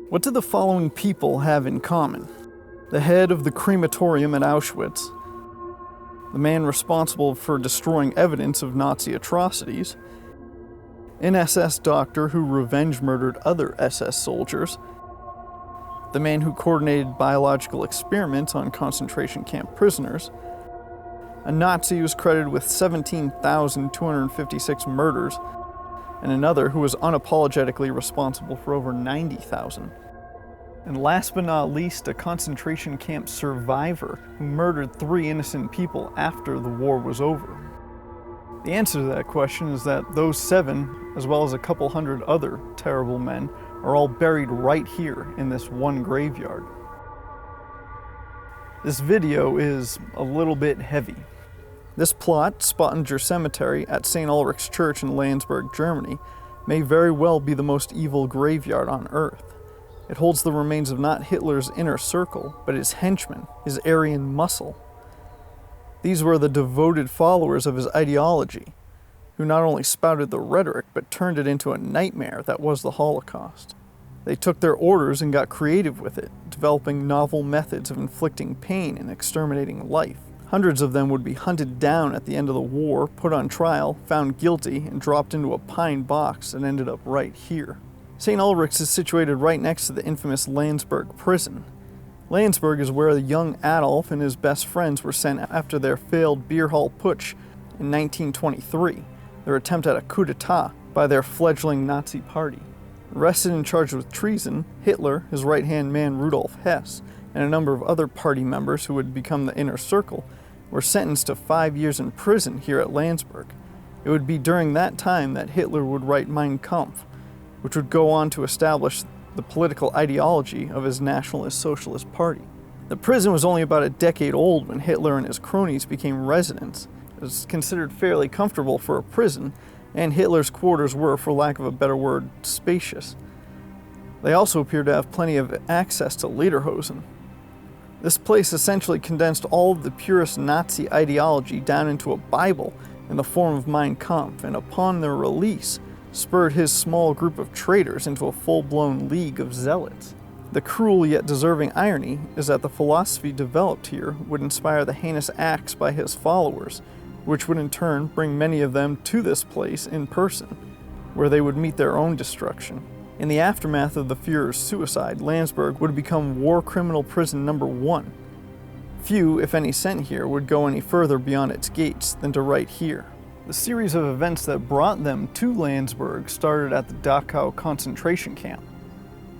What did the following people have in common? The head of the crematorium at Auschwitz, the man responsible for destroying evidence of Nazi atrocities, an SS doctor who revenge murdered other SS soldiers, the man who coordinated biological experiments on concentration camp prisoners, a Nazi who was credited with 17,256 murders, and another who was unapologetically responsible for over 90,000. And last but not least, a concentration camp survivor who murdered 3 innocent people after the war was over. The answer to that question is that those 7, as well as a couple hundred other terrible men, are all buried right here in this one graveyard. This video is a little bit heavy. This plot, Spottinger Cemetery at St. Ulrichs Church in Landsberg, Germany, may very well be the most evil graveyard on Earth. It holds the remains of not Hitler's inner circle, but his henchmen, his Aryan muscle. These were the devoted followers of his ideology, who not only spouted the rhetoric, but turned it into a nightmare that was the Holocaust. They took their orders and got creative with it, developing novel methods of inflicting pain and exterminating life. Hundreds of them would be hunted down at the end of the war, put on trial, found guilty, and dropped into a pine box and ended up right here. St. Ulrichs is situated right next to the infamous Landsberg Prison. Landsberg is where the young Adolf and his best friends were sent after their failed beer hall putsch in 1923, their attempt at a coup d'etat by their fledgling Nazi party. Arrested and charged with treason, Hitler, his right-hand man Rudolf Hess, and a number of other party members who would become the inner circle were sentenced to 5 years in prison here at Landsberg. It would be during that time that Hitler would write Mein Kampf, which would go on to establish the political ideology of his Nationalist Socialist Party. The prison was only about a decade old when Hitler and his cronies became residents. It was considered fairly comfortable for a prison, and Hitler's quarters were, for lack of a better word, spacious. They also appeared to have plenty of access to lederhosen. This place essentially condensed all of the purest Nazi ideology down into a Bible in the form of Mein Kampf, and upon their release, spurred his small group of traitors into a full-blown league of zealots. The cruel yet deserving irony is that the philosophy developed here would inspire the heinous acts by his followers, which would in turn bring many of them to this place in person, where they would meet their own destruction. In the aftermath of the Führer's suicide, Landsberg would become war criminal prison number 1. Few, if any, sent here would go any further beyond its gates than to right here. The series of events that brought them to Landsberg started at the Dachau concentration camp.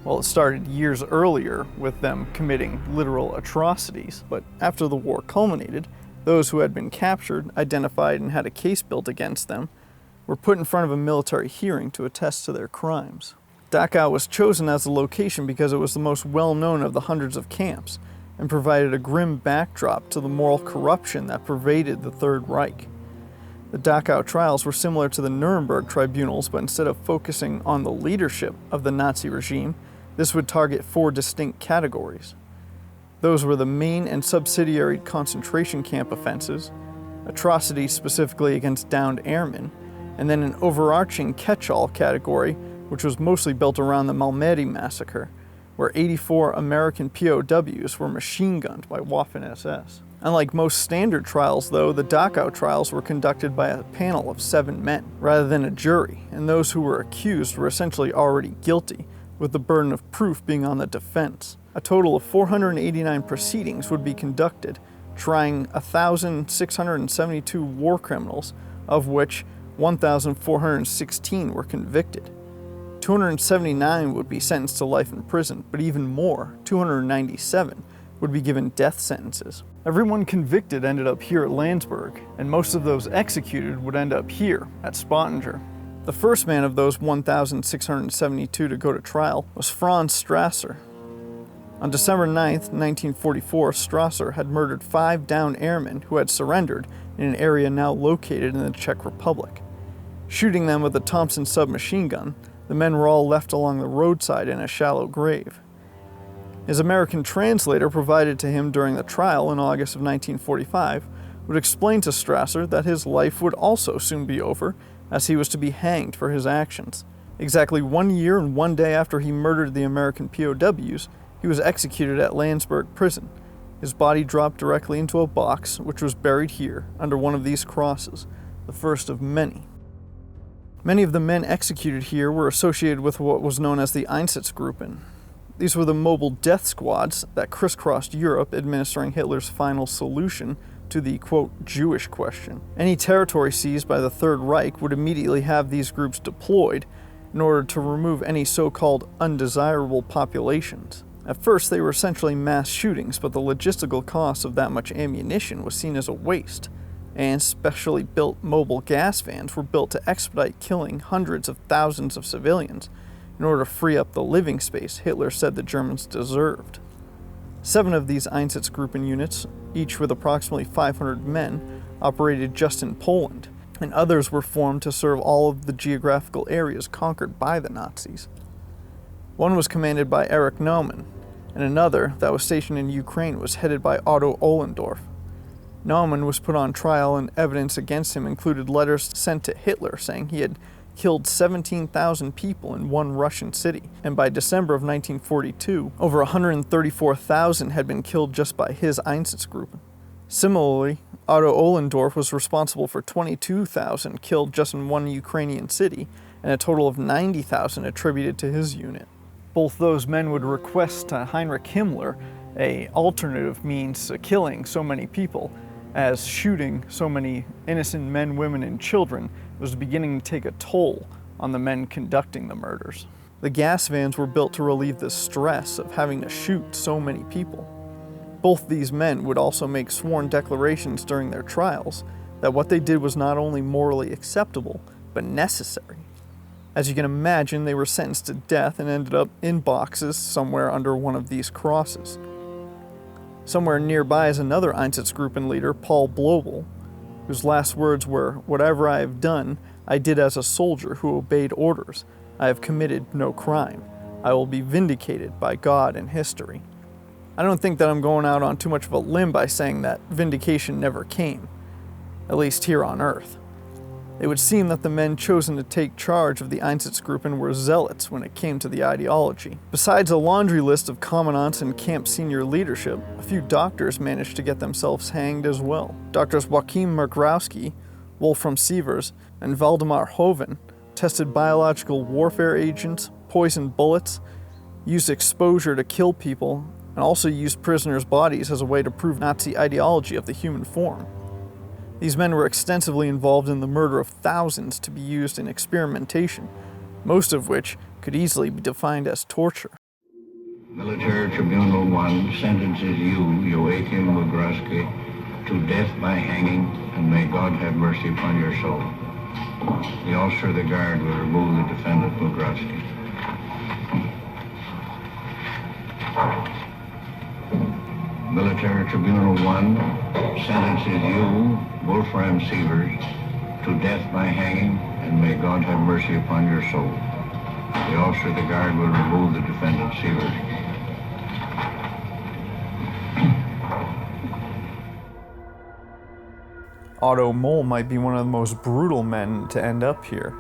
Well, it started years earlier with them committing literal atrocities, but after the war culminated, those who had been captured, identified, and had a case built against them were put in front of a military hearing to attest to their crimes. Dachau was chosen as the location because it was the most well-known of the hundreds of camps and provided a grim backdrop to the moral corruption that pervaded the Third Reich. The Dachau Trials were similar to the Nuremberg tribunals, but instead of focusing on the leadership of the Nazi regime, this would target 4 distinct categories. Those were the main and subsidiary concentration camp offenses, atrocities specifically against downed airmen, and then an overarching catch-all category which was mostly built around the Malmedy massacre, where 84 American POWs were machine-gunned by Waffen-SS. Unlike most standard trials, though, the Dachau trials were conducted by a panel of 7 men, rather than a jury, and those who were accused were essentially already guilty, with the burden of proof being on the defense. A total of 489 proceedings would be conducted, trying 1,672 war criminals, of which 1,416 were convicted. 279 would be sentenced to life in prison, but even more, 297, would be given death sentences. Everyone convicted ended up here at Landsberg, and most of those executed would end up here at Spottinger. The first man of those 1,672 to go to trial was Franz Strasser. On December 9, 1944, Strasser had murdered 5 downed airmen who had surrendered in an area now located in the Czech Republic. Shooting them with a Thompson submachine gun, the men were all left along the roadside in a shallow grave. His American translator provided to him during the trial in August of 1945 would explain to Strasser that his life would also soon be over, as he was to be hanged for his actions. Exactly 1 year and 1 day after he murdered the American POWs, he was executed at Landsberg Prison. His body dropped directly into a box, which was buried here, under one of these crosses, the first of many. Many of the men executed here were associated with what was known as the Einsatzgruppen. These were the mobile death squads that crisscrossed Europe, administering Hitler's final solution to the, quote, Jewish question. Any territory seized by the Third Reich would immediately have these groups deployed in order to remove any so-called undesirable populations. At first, they were essentially mass shootings, but the logistical cost of that much ammunition was seen as a waste, and specially built mobile gas vans were built to expedite killing hundreds of thousands of civilians in order to free up the living space Hitler said the Germans deserved. 7 of these Einsatzgruppen units, each with approximately 500 men, operated just in Poland, and others were formed to serve all of the geographical areas conquered by the Nazis. One was commanded by Erich Naumann, and another, that was stationed in Ukraine, was headed by Otto Ohlendorf. Naumann was put on trial, and evidence against him included letters sent to Hitler saying he had killed 17,000 people in one Russian city, and by December of 1942, over 134,000 had been killed just by his Einsatzgruppen. Similarly, Otto Ohlendorf was responsible for 22,000 killed just in one Ukrainian city, and a total of 90,000 attributed to his unit. Both those men would request to Heinrich Himmler an alternative means to killing so many people, as shooting so many innocent men, women, and children was beginning to take a toll on the men conducting the murders. The gas vans were built to relieve the stress of having to shoot so many people. Both these men would also make sworn declarations during their trials that what they did was not only morally acceptable, but necessary. As you can imagine, they were sentenced to death and ended up in boxes somewhere under one of these crosses. Somewhere nearby is another Einsatzgruppen leader, Paul Blobel, whose last words were, "Whatever I have done, I did as a soldier who obeyed orders. I have committed no crime. I will be vindicated by God and history." I don't think that I'm going out on too much of a limb by saying that vindication never came, at least here on Earth. It would seem that the men chosen to take charge of the Einsatzgruppen were zealots when it came to the ideology. Besides a laundry list of commandants and camp senior leadership, a few doctors managed to get themselves hanged as well. Doctors Joachim Merkrowski, Wolfram Sievers, and Valdemar Hoven tested biological warfare agents, poisoned bullets, used exposure to kill people, and also used prisoners' bodies as a way to prove Nazi ideology of the human form. These men were extensively involved in the murder of thousands to be used in experimentation, most of which could easily be defined as torture. Military Tribunal 1 sentences you, Joachim Peiper, to death by hanging, and may God have mercy upon your soul. The officer of the guard will remove the defendant, Peiper. Military Tribunal 1 sentences you, Wolfram Sievers, to death by hanging, and may God have mercy upon your soul. The officer of the guard will remove the defendant, Sievers. Otto Moll might be one of the most brutal men to end up here.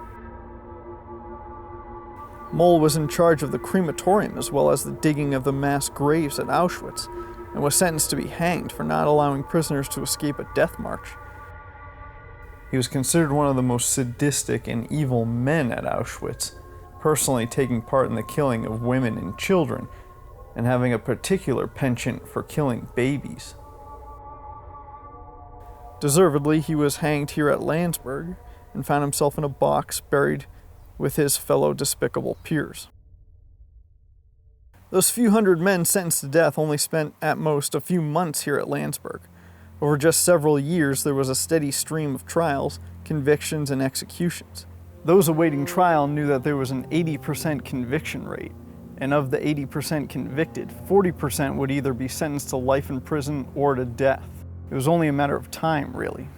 Moll was in charge of the crematorium as well as the digging of the mass graves at Auschwitz, and was sentenced to be hanged for not allowing prisoners to escape a death march. He was considered one of the most sadistic and evil men at Auschwitz, personally taking part in the killing of women and children, and having a particular penchant for killing babies. Deservedly, he was hanged here at Landsberg, and found himself in a box buried with his fellow despicable peers. Those few hundred men sentenced to death only spent at most a few months here at Landsberg. Over just several years, there was a steady stream of trials, convictions, and executions. Those awaiting trial knew that there was an 80% conviction rate, and of the 80% convicted, 40% would either be sentenced to life in prison or to death. It was only a matter of time, really.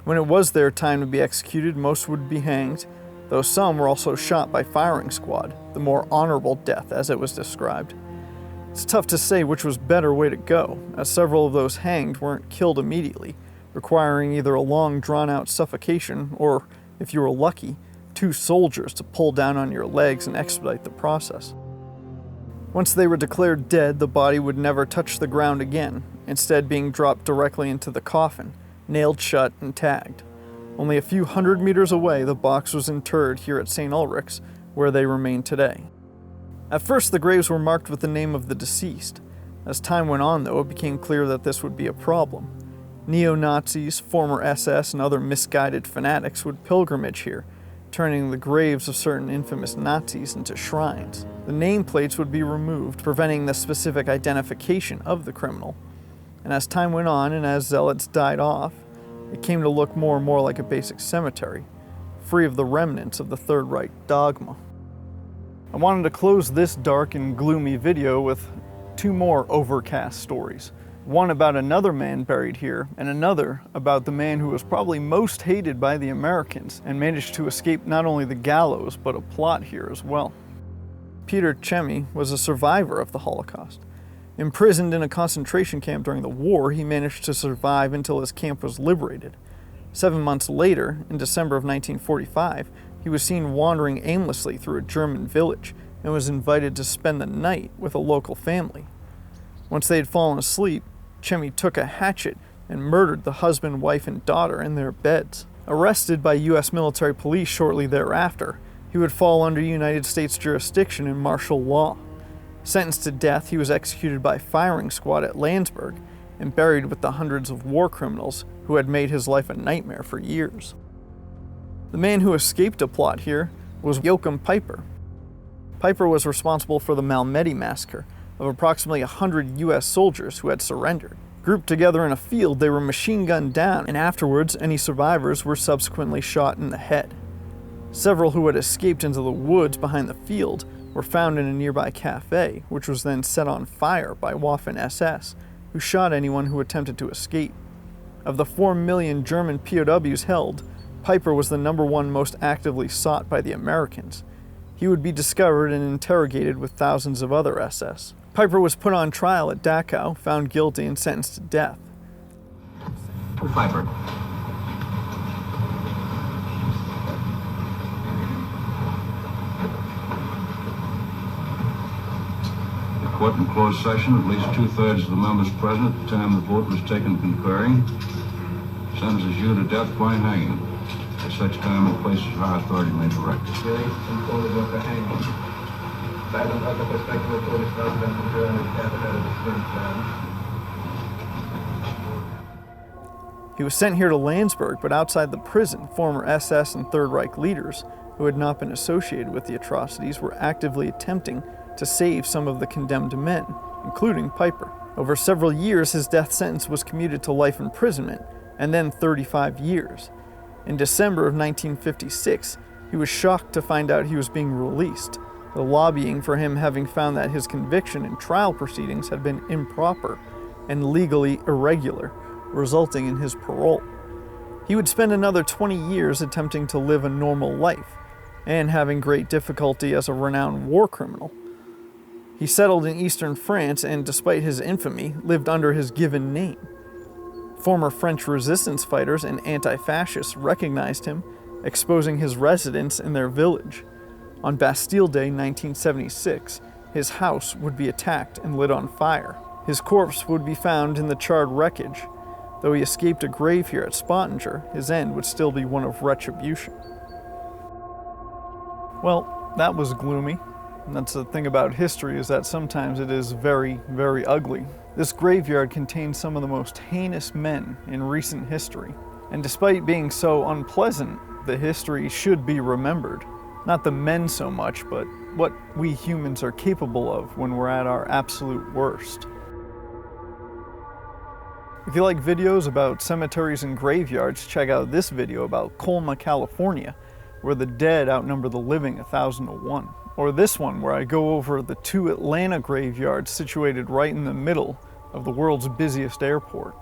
When it was their time to be executed, most would be hanged, though some were also shot by firing squad, the more honorable death as it was described. It's tough to say which was better way to go, as several of those hanged weren't killed immediately, requiring either a long drawn-out suffocation or, if you were lucky, 2 soldiers to pull down on your legs and expedite the process. Once they were declared dead, the body would never touch the ground again, instead being dropped directly into the coffin, nailed shut and tagged. Only a few hundred meters away, the box was interred here at St. Ulrichs, where they remain today. At first, the graves were marked with the name of the deceased. As time went on, though, it became clear that this would be a problem. Neo-Nazis, former SS, and other misguided fanatics would pilgrimage here, turning the graves of certain infamous Nazis into shrines. The nameplates would be removed, preventing the specific identification of the criminal. And as time went on and as zealots died off, it came to look more and more like a basic cemetery, free of the remnants of the Third Reich dogma. I wanted to close this dark and gloomy video with 2 more overcast stories. One about another man buried here, and another about the man who was probably most hated by the Americans and managed to escape not only the gallows, but a plot here as well. Peter Chemy was a survivor of the Holocaust. Imprisoned in a concentration camp during the war, he managed to survive until his camp was liberated. 7 months later, in December of 1945, he was seen wandering aimlessly through a German village and was invited to spend the night with a local family. Once they had fallen asleep, Chemy took a hatchet and murdered the husband, wife, and daughter in their beds. Arrested by U.S. military police shortly thereafter, he would fall under United States jurisdiction and martial law. Sentenced to death, he was executed by firing squad at Landsberg and buried with the hundreds of war criminals who had made his life a nightmare for years. The man who escaped a plot here was Joachim Peiper. Peiper was responsible for the Malmedy massacre of approximately 100 U.S. soldiers who had surrendered. Grouped together in a field, they were machine gunned down, and afterwards, any survivors were subsequently shot in the head. Several who had escaped into the woods behind the field were found in a nearby cafe, which was then set on fire by Waffen SS, who shot anyone who attempted to escape. Of the 4 million German POWs held, Peiper was the #1 most actively sought by the Americans. He would be discovered and interrogated with thousands of other SS. Peiper was put on trial at Dachau, found guilty, and sentenced to death. Peiper. The court in closed session, at least 2/3 of the members present at the time the vote was taken concurring, sentences you to death by hanging. At such time and place as our authority may direct. He was sent here to Landsberg, but outside the prison, former SS and Third Reich leaders who had not been associated with the atrocities were actively attempting to save some of the condemned men, including Peiper. Over several years, his death sentence was commuted to life imprisonment, and then 35 years. In December of 1956, he was shocked to find out he was being released, the lobbying for him having found that his conviction and trial proceedings had been improper and legally irregular, resulting in his parole. He would spend another 20 years attempting to live a normal life, and having great difficulty as a renowned war criminal. He settled in eastern France and, despite his infamy, lived under his given name. Former French resistance fighters and anti-fascists recognized him, exposing his residence in their village. On Bastille Day 1976, his house would be attacked and lit on fire. His corpse would be found in the charred wreckage. Though he escaped a grave here at Spottinger, his end would still be one of retribution. Well, that was gloomy. And that's the thing about history, is that sometimes it is very, very ugly. This graveyard contains some of the most heinous men in recent history. And despite being so unpleasant, the history should be remembered. Not the men so much, but what we humans are capable of when we're at our absolute worst. If you like videos about cemeteries and graveyards, check out this video about Colma, California, where the dead outnumber the living 1,000 to 1. Or this one where I go over the 2 Atlanta graveyards situated right in the middle of the world's busiest airport.